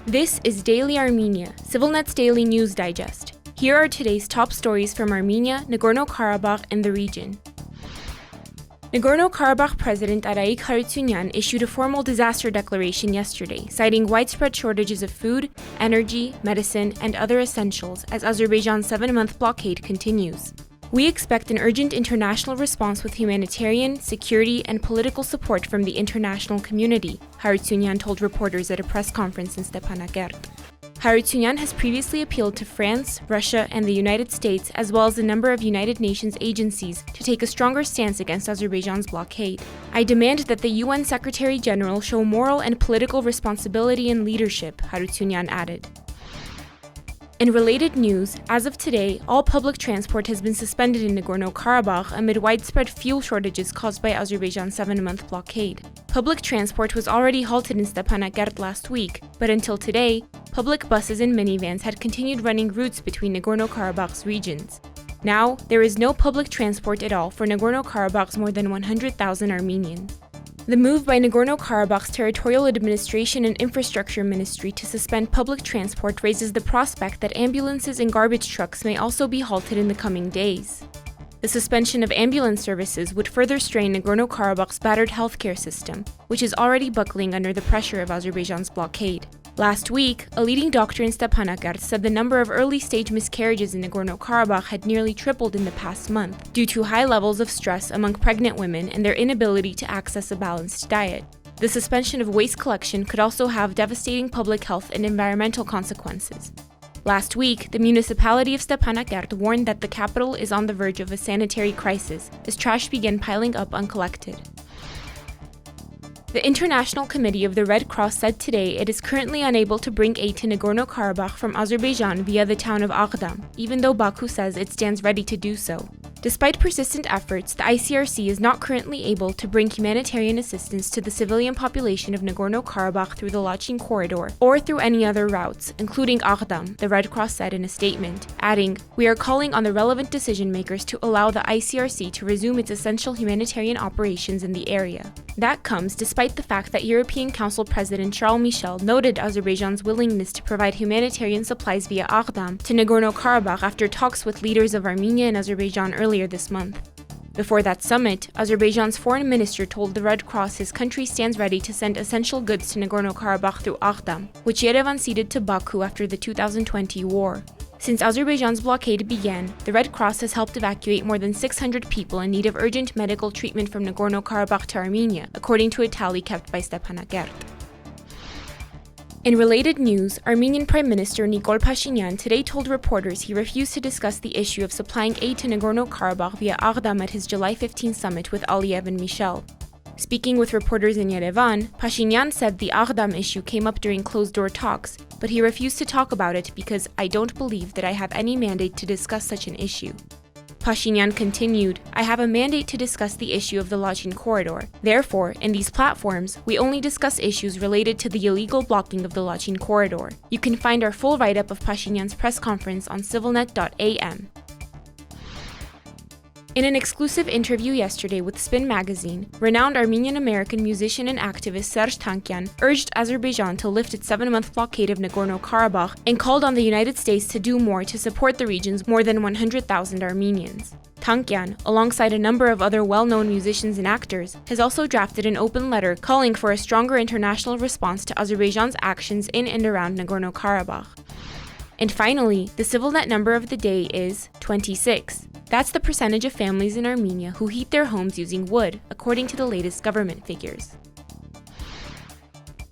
This is Daily Armenia, ＳիվիլNeթ's daily news digest. Here are today's top stories from Armenia, Nagorno-Karabakh, and the region. Nagorno-Karabakh President Arayik Harutyunyan issued a formal disaster declaration yesterday, citing widespread shortages of food, energy, medicine, and other essentials as Azerbaijan's 7-month blockade continues. We expect an urgent international response with humanitarian, security, and political support from the international community, Harutyunyan told reporters at a press conference in Stepanakert. Harutyunyan has previously appealed to France, Russia, and the United States, as well as a number of United Nations agencies, to take a stronger stance against Azerbaijan's blockade. I demand that the UN Secretary General show moral and political responsibility and leadership, Harutyunyan added. In related news, as of today, all public transport has been suspended in Nagorno-Karabakh amid widespread fuel shortages caused by Azerbaijan's 7-month blockade. Public transport was already halted in Stepanakert last week, but until today, public buses and minivans had continued running routes between Nagorno-Karabakh's regions. Now, there is no public transport at all for Nagorno-Karabakh's more than 100,000 Armenians. The move by Nagorno-Karabakh's Territorial Administration and Infrastructure Ministry to suspend public transport raises the prospect that ambulances and garbage trucks may also be halted in the coming days. The suspension of ambulance services would further strain Nagorno-Karabakh's battered healthcare system, which is already buckling under the pressure of Azerbaijan's blockade. Last week, a leading doctor in Stepanakert said the number of early-stage miscarriages in Nagorno-Karabakh had nearly tripled in the past month due to high levels of stress among pregnant women and their inability to access a balanced diet. The suspension of waste collection could also have devastating public health and environmental consequences. Last week, the municipality of Stepanakert warned that the capital is on the verge of a sanitary crisis as trash began piling up uncollected. The International Committee of the Red Cross said today it is currently unable to bring aid to Nagorno-Karabakh from Azerbaijan via the town of Aghdam, even though Baku says it stands ready to do so. Despite persistent efforts, the ICRC is not currently able to bring humanitarian assistance to the civilian population of Nagorno-Karabakh through the Lachin corridor or through any other routes, including Aghdam, the Red Cross said in a statement, adding, "We are calling on the relevant decision makers to allow the ICRC to resume its essential humanitarian operations in the area." That comes despite the fact that European Council President Charles Michel noted Azerbaijan's willingness to provide humanitarian supplies via Aghdam to Nagorno-Karabakh after talks with leaders of Armenia and Azerbaijan earlier this month. Before that summit, Azerbaijan's foreign minister told the Red Cross his country stands ready to send essential goods to Nagorno-Karabakh through Aghdam, which Yerevan ceded to Baku after the 2020 war. Since Azerbaijan's blockade began, the Red Cross has helped evacuate more than 600 people in need of urgent medical treatment from Nagorno-Karabakh to Armenia, according to a tally kept by Stepanakert. In related news, Armenian Prime Minister Nikol Pashinyan today told reporters he refused to discuss the issue of supplying aid to Nagorno-Karabakh via Aghdam at his July 15 summit with Aliyev and Michel. Speaking with reporters in Yerevan, Pashinyan said the Aghdam issue came up during closed-door talks, but he refused to talk about it because "I don't believe that I have any mandate to discuss such an issue." Pashinyan continued, "I have a mandate to discuss the issue of the Lachin corridor. Therefore, in these platforms, we only discuss issues related to the illegal blocking of the Lachin corridor." You can find our full write-up of Pashinyan's press conference on civilnet.am. In an exclusive interview yesterday with Spin magazine, renowned Armenian American musician and activist Serj Tankian urged Azerbaijan to lift its 7-month blockade of Nagorno-Karabakh and called on the United States to do more to support the region's more than 100,000 Armenians. Tankian, alongside a number of other well-known musicians and actors, has also drafted an open letter calling for a stronger international response to Azerbaijan's actions in and around Nagorno-Karabakh. And finally, the CivilNet number of the day is 26. That's the percentage of families in Armenia who heat their homes using wood, according to the latest government figures.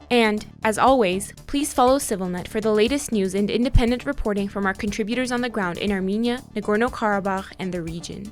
And, as always, please follow CivilNet for the latest news and independent reporting from our contributors on the ground in Armenia, Nagorno-Karabakh, and the region.